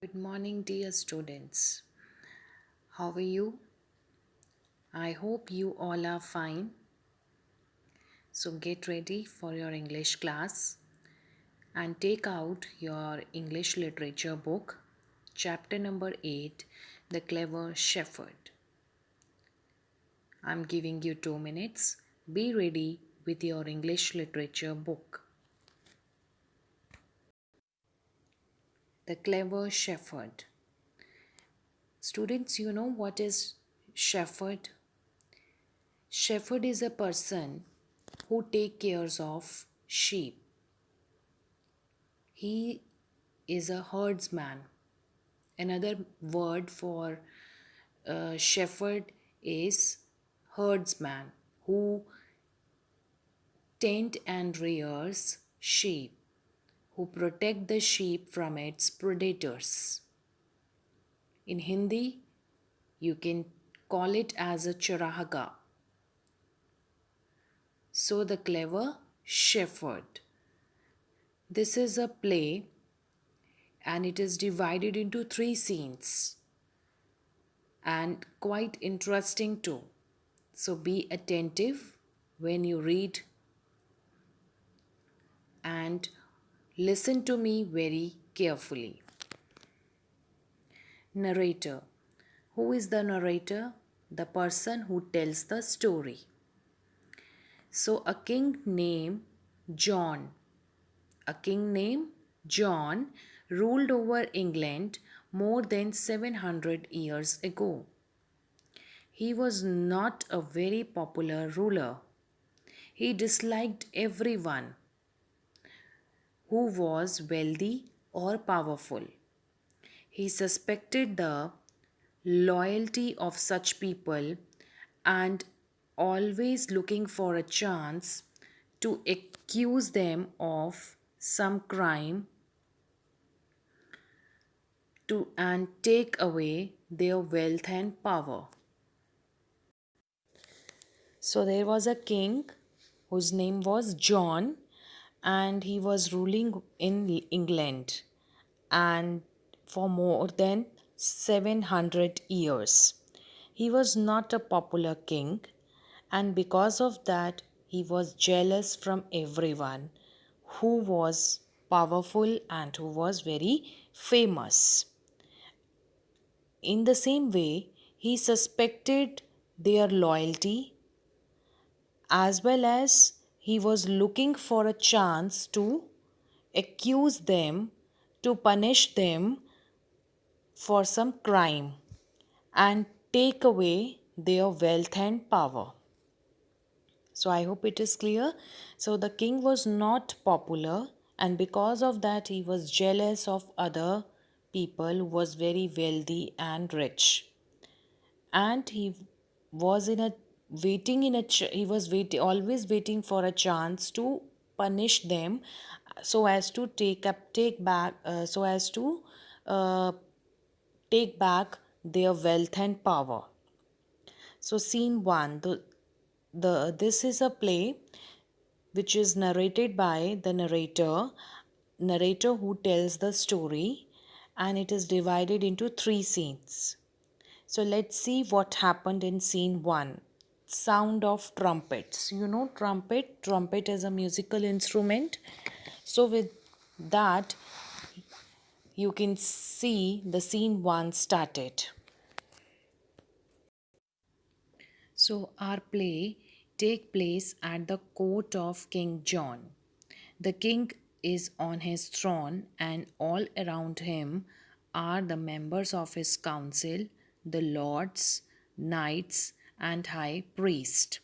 Good morning, dear students. How are you? I hope you all are fine. So get ready for your English class and take out your English literature book, chapter number 8, The Clever Shepherd. I'm giving you 2 minutes. Be ready with your English literature book. The Clever Shepherd. Students, you know what is shepherd? Shepherd is a person who take cares of sheep. He is a herdsman. Another word for shepherd is herdsman who tend and rears sheep, who protect the sheep from its predators. In Hindi, you can call it as a charahaga. So the clever shepherd. This is a play and it is divided into 3 scenes and quite interesting too. So be attentive when you read and listen to me very carefully. Narrator. Who is the narrator? The person who tells the story. So a king named John, a king named John ruled over England more than 700 years ago. He was not a very popular ruler. He disliked everyone who was wealthy or powerful. He suspected the loyalty of such people and always looking for a chance to accuse them of some crime to and take away their wealth and power. So there was a king whose name was John, and he was ruling in England and for more than 700 years. He was not a popular king, and because of that, he was jealous from everyone who was powerful and who was very famous. In the same way, he suspected their loyalty as well as he was looking for a chance to accuse them, to punish them for some crime and take away their wealth and power. So I hope it is clear. So the king was not popular, and because of that he was jealous of other people who was very wealthy and rich. And he was in a waiting in a he was always waiting for a chance to punish them so as to take back so as to uh, take back their wealth and power. So scene 1, the this is a play which is narrated by the narrator who tells the story, and it is divided into 3 scenes. So let's see what happened in scene 1. Sound of trumpets. You know trumpet is a musical instrument. So with that you can see the scene 1 started. So our play take place at the court of King John. The king is on his throne, and all around him are the members of his council, the lords, knights, and high priest.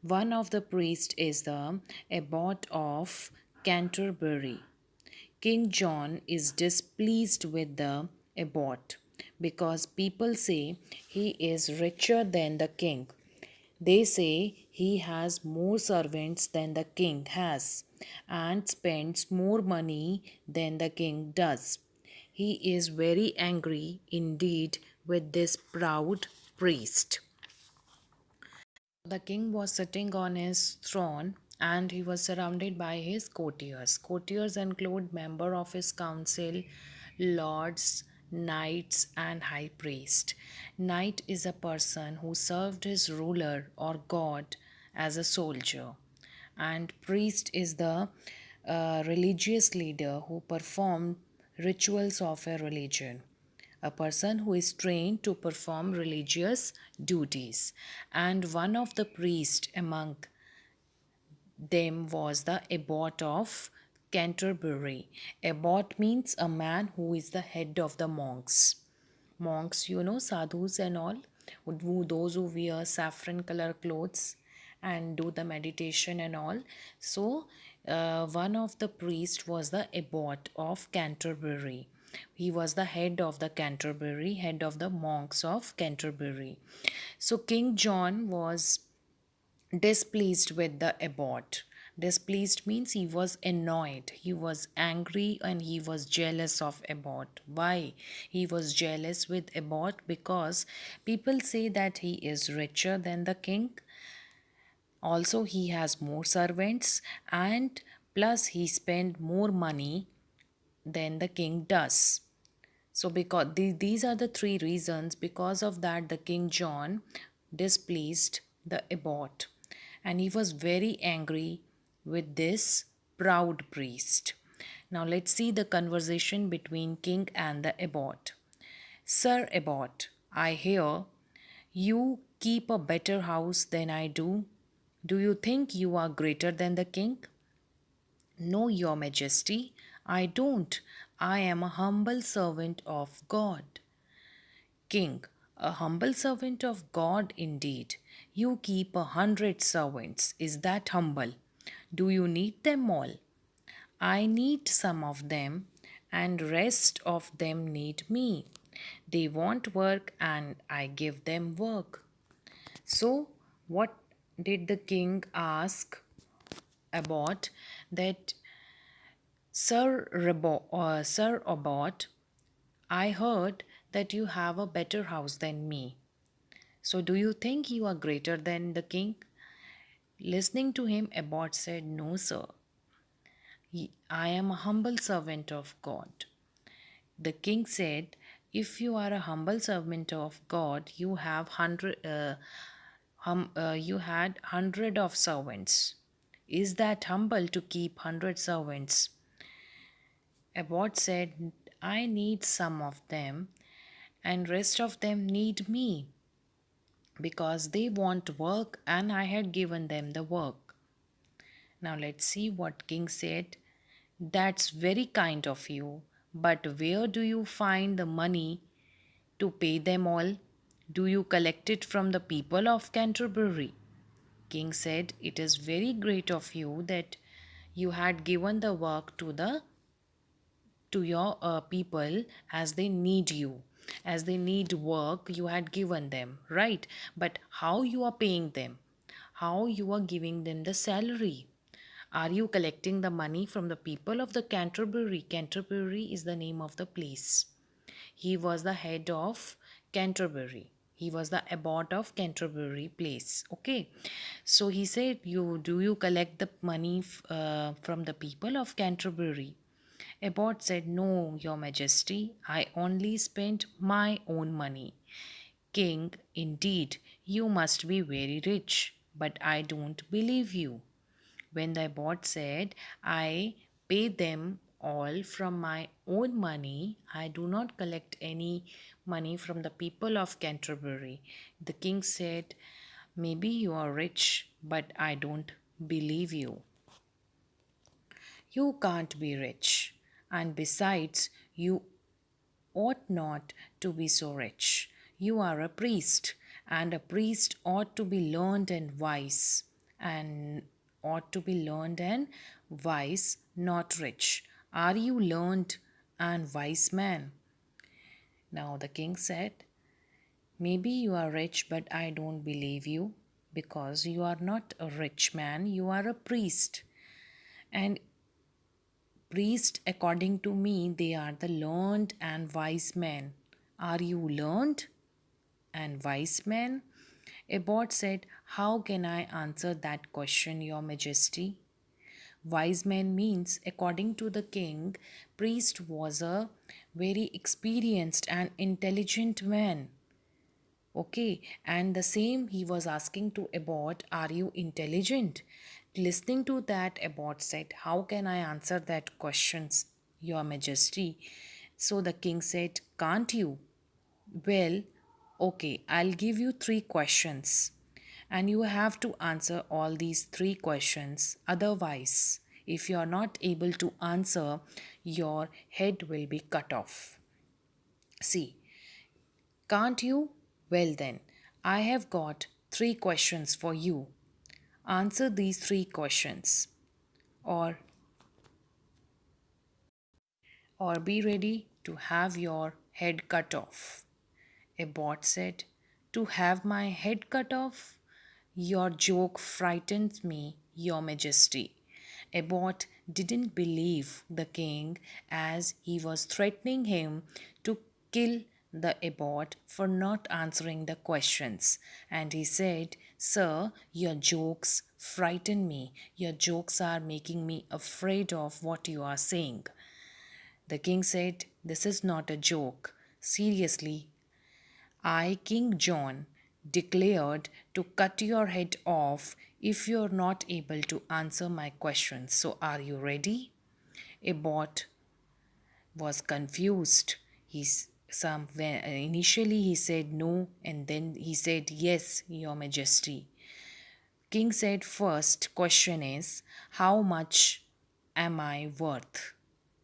One of the priests is the abbot of Canterbury. King John is displeased with the abbot because people say he is richer than the king. They say he has more servants than the king has and spends more money than the king does. He is very angry indeed with this proud priest. The king was sitting on his throne and he was surrounded by his courtiers. Courtiers include member of his council, lords, Knights and high priest. Knight is a person who served his ruler or god as a soldier, and priest is the religious leader who performed rituals of a religion, a person who is trained to perform religious duties. And one of the priests among them was the abbot of Canterbury. Abbot means a man who is the head of the monks. Monks, sadhus and all, those who wear saffron color clothes and do the meditation and all. So, one of the priests was the abbot of Canterbury. He was the head of the Canterbury, head of the monks of Canterbury. So, King John was displeased with the abbot. Displeased means he was annoyed, he was angry, and he was jealous of abbot. Why he was jealous with abbot? Because people say that he is richer than the king, also he has more servants, and plus he spend more money than the king does. So, because these are the three reasons, because of that, the King John displeased the abbot, and he was very angry with this proud priest. Now, let's see the conversation between king and the abbot. Sir Abbot, I hear you keep a better house than I do. Do you think you are greater than the king? No, your majesty, I don't. I am a humble servant of God. King, a humble servant of God indeed. You keep 100 servants. Is that humble? Do you need them all? I need some of them, and rest of them need me. They want work, and I give them work. So, what did the king ask about that? Sir Abbot, I heard that you have a better house than me. So, do you think you are greater than the king? Listening to him, Abbot said, no, sir. I am a humble servant of God. The king said, if you are a humble servant of God, you have you had 100 of servants. Is that humble to keep 100 servants? Abbot said, I need some of them, and rest of them need me because they want work and I had given them the work. Now let's see what King said. That's very kind of you, but where do you find the money to pay them all? Do you collect it from the people of Canterbury? King said, it is very great of you that you had given the work to your people as they need you, as they need work you had given them, right? But how you are paying them, how you are giving them the salary? Are you collecting the money from the people of the Canterbury? Canterbury is the name of the place. He was the head of Canterbury. He was the abbot of Canterbury place. Okay. So he said, you collect the money from the people of Canterbury? Abbot said, no, your majesty, I only spent my own money. King, indeed, you must be very rich, but I don't believe you. When the abbot said, I pay them all from my own money, I do not collect any money from the people of Canterbury. The king said, maybe you are rich, but I don't believe you. You can't be rich, and besides, you ought not to be so rich. You are a priest, and a priest ought to be learned and wise, and ought to be learned and wise, not rich. Are you learned and wise man? Now the king said, maybe you are rich, but I don't believe you, because you are not a rich man, you are a priest. And priest, according to me, they are the learned and wise men. Are you learned and wise men? Abbot said, how can I answer that question, your majesty? Wise man means, according to the king, priest was a very experienced and intelligent man. Okay, and the same he was asking to Abbot, are you intelligent? Listening to that, Abbot said, how can I answer that questions, Your Majesty? So the king said, can't you? Well, okay, I'll give you three questions, and you have to answer all these three questions. Otherwise, if you are not able to answer, your head will be cut off. See, can't you? Well, then, I have got three questions for you. Answer these three questions, or be ready to have your head cut off. Abbot said, to have my head cut off? Your joke frightens me, Your Majesty. Abbot didn't believe the king as he was threatening him to kill the abbot for not answering the questions. And he said, sir, your jokes frighten me. Your jokes are making me afraid of what you are saying. The king said, this is not a joke. Seriously, I, King John, declared to cut your head off if you're not able to answer my questions. So, are you ready? Abbot was confused. Initially he said no, and then he said yes, Your Majesty. King said, first question is, how much am I worth?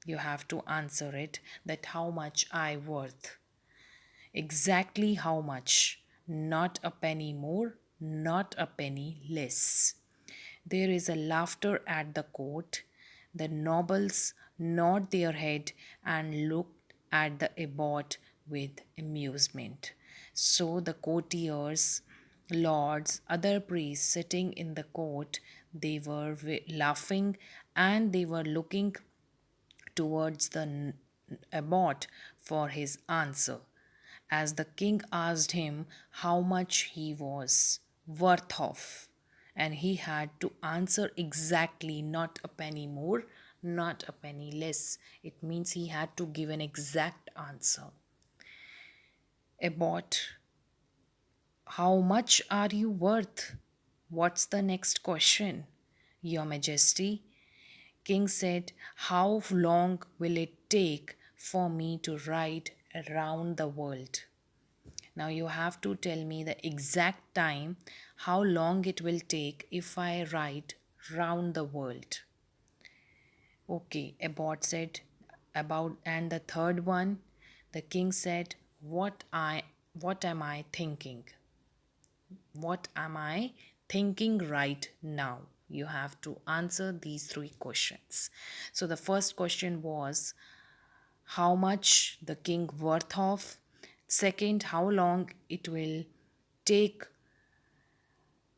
You have to answer it, that how much I worth. Exactly how much? Not a penny more, not a penny less. There is a laughter at the court. The nobles nod their head and look at the abbot with amusement. So the courtiers, lords, other priests sitting in the court, they were laughing and they were looking towards the abbot for his answer, as the king asked him how much he was worth of, and he had to answer exactly, not a penny more, not a penny less. It means he had to give an exact answer. Abbot, how much are you worth? What's the next question? Your Majesty, King said, how long will it take for me to ride around the world? Now you have to tell me the exact time, how long it will take if I ride round the world. Okay, Abbot said about, and the third one, the king said, what am I thinking? What am I thinking right now? You have to answer these three questions. So the first question was, how much the king worth of? Second, how long it will take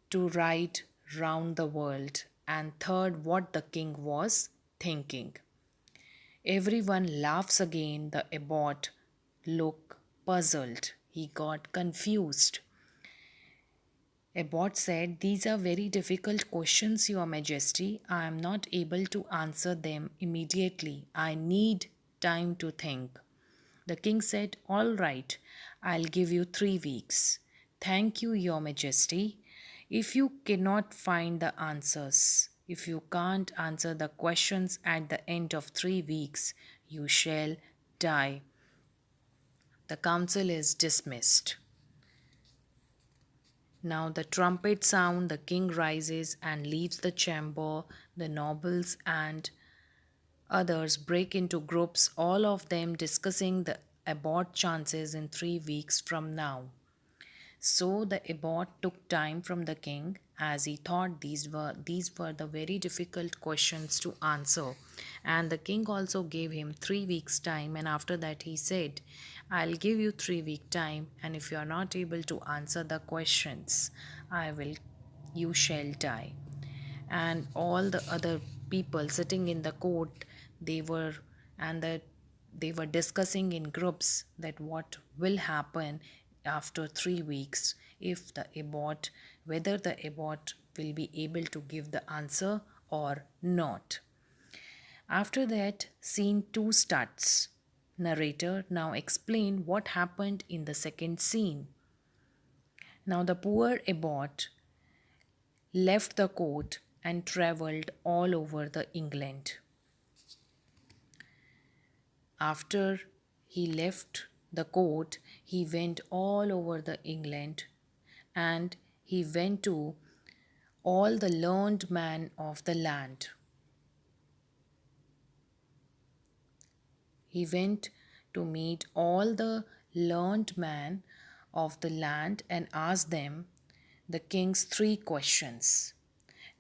to ride round the world? And third, what the king was thinking. Everyone laughs again. The abbot looked puzzled. He got confused. Abbot said, these are very difficult questions, Your Majesty. I am not able to answer them immediately. I need time to think. The king said, all right, I'll give you 3 weeks. Thank you, Your Majesty. If you cannot find the answers, if you can't answer the questions at the end of 3 weeks, you shall die. The council is dismissed. Now the trumpet sound, the king rises and leaves the chamber. The nobles and others break into groups, all of them discussing the abbot chances in 3 weeks from now. So the abbot took time from the king, as he thought these were the very difficult questions to answer. And the king also gave him 3 weeks time, and after that he said, I'll give you 3 week time, and if you are not able to answer the questions, you shall die. And all the other people sitting in the court, they were and that they were discussing in groups that what will happen after 3 weeks, if the abbot whether the abbot will be able to give the answer or not. After that, scene 2 starts. Narrator, now explain what happened in the second scene. Now, the poor abbot left the court and travelled all over the England. After he left the court, he went all over the England and he went to all the learned men of the land. He went to meet all the learned men of the land and asked them the king's three questions.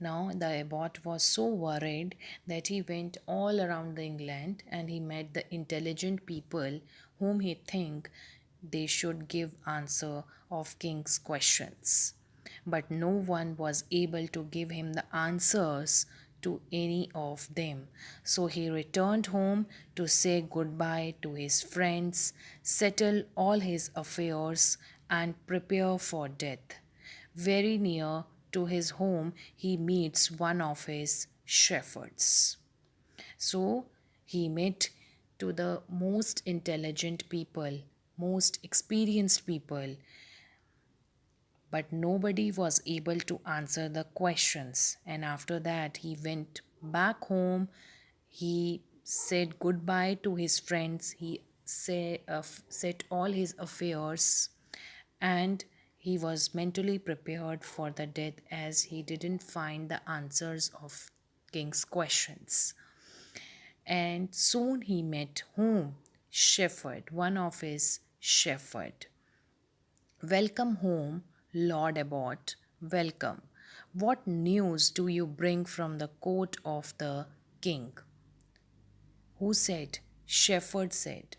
Now the abbot was so worried that he went all around England and he met the intelligent people whom he think they should give answer of king's questions. But no one was able to give him the answers to any of them. So he returned home to say goodbye to his friends, settle all his affairs, and prepare for death. Very near to his home, he meets one of his shepherds. So he met to the most intelligent people, most experienced people, but nobody was able to answer the questions. And after that, he went back home. He said goodbye to his friends. He set all his affairs, and he was mentally prepared for the death as he didn't find the answers of king's questions. And soon he met whom? Shepherd, one of his shepherd. Welcome home, Lord Abbot. Welcome. What news do you bring from the court of the king? Who said? Shepherd said.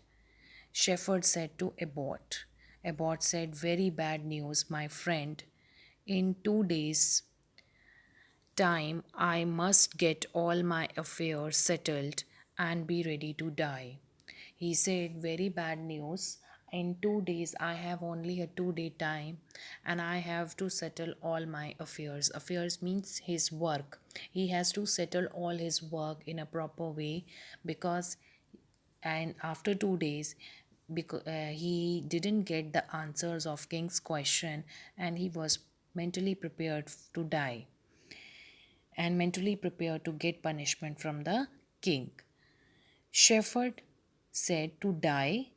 Shepherd said to Abbot. Abbot said, very bad news, my friend. In 2 days' time, I must get all my affairs settled and be ready to die. He said, very bad news. In 2 days, I have only a 2 day time and I have to settle all my affairs. Affairs means his work. He has to settle all his work in a proper way because, and after 2 days, because he didn't get the answers of king's question and he was mentally prepared to die and mentally prepared to get punishment from the king. Shepherd said to die,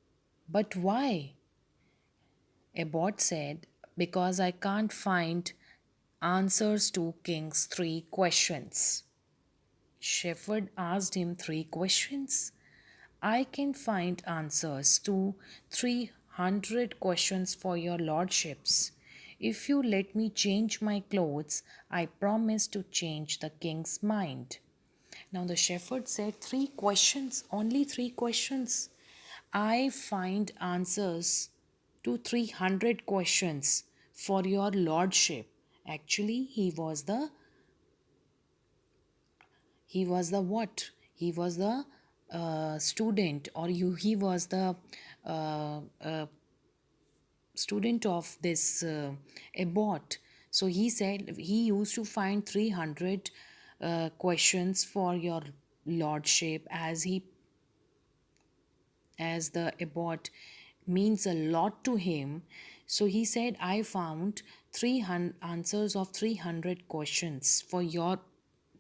but why? Abbot said, because I can't find answers to king's three questions. Shepherd asked him 3 questions. I can find answers to 300 questions for your lordships. If you let me change my clothes, I promise to change the king's mind. Now the shepherd said, 3 questions, only 3 questions. I find answers to 300 questions for your lordship. Actually, he was the what? He was the student, or he was the uh, uh, student of this abbot. So he said he used to find 300 questions for your lordship, as the abbot means a lot to him. So he said, I found 300 answers of 300 questions for your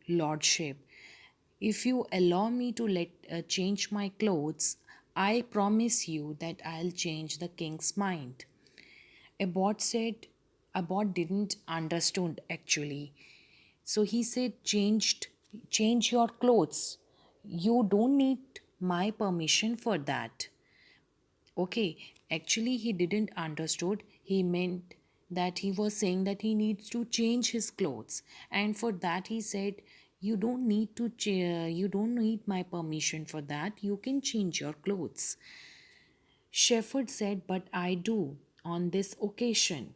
lordship. If you allow me to let change my clothes, I promise you that I'll change the king's mind. Abbot said, Abbot didn't understood actually. So he said, change your clothes. You don't need my permission for that. Okay, actually he didn't understood. He meant that he was saying that he needs to change his clothes, and for that he said, you don't need my permission for that. You can change your clothes. Shepherd said, but I do on this occasion.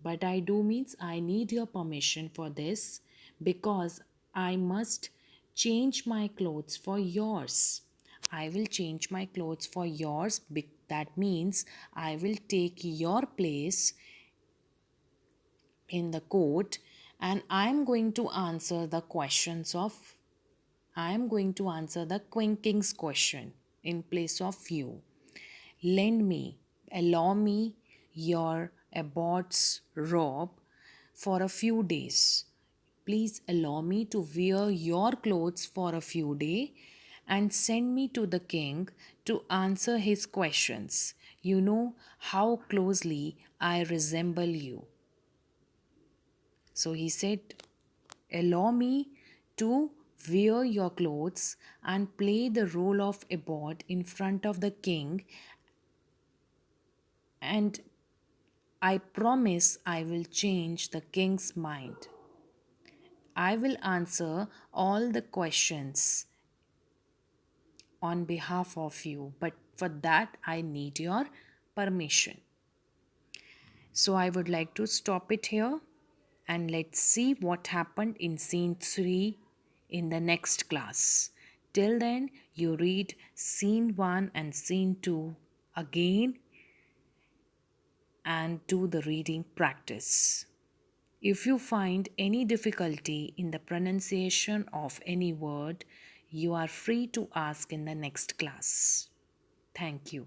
But I do means I need your permission for this because I must change my clothes for yours. I will change my clothes for yours. That means I will take your place in the court and I am going to answer the king's question. in place of you. Lend me, allow me your abbot's robe for a few days. Please allow me to wear your clothes for a few days and send me to the king to answer his questions. You know how closely I resemble you. So he said, allow me to wear your clothes and play the role of abbot in front of the king, and I promise I will change the king's mind. I will answer all the questions on behalf of you, but for that I need your permission. So I would like to stop it here and let's see what happened in scene 3 in the next class. Till then, you read scene 1 and scene 2 again and do the reading practice. If you find any difficulty in the pronunciation of any word, you are free to ask in the next class. Thank you.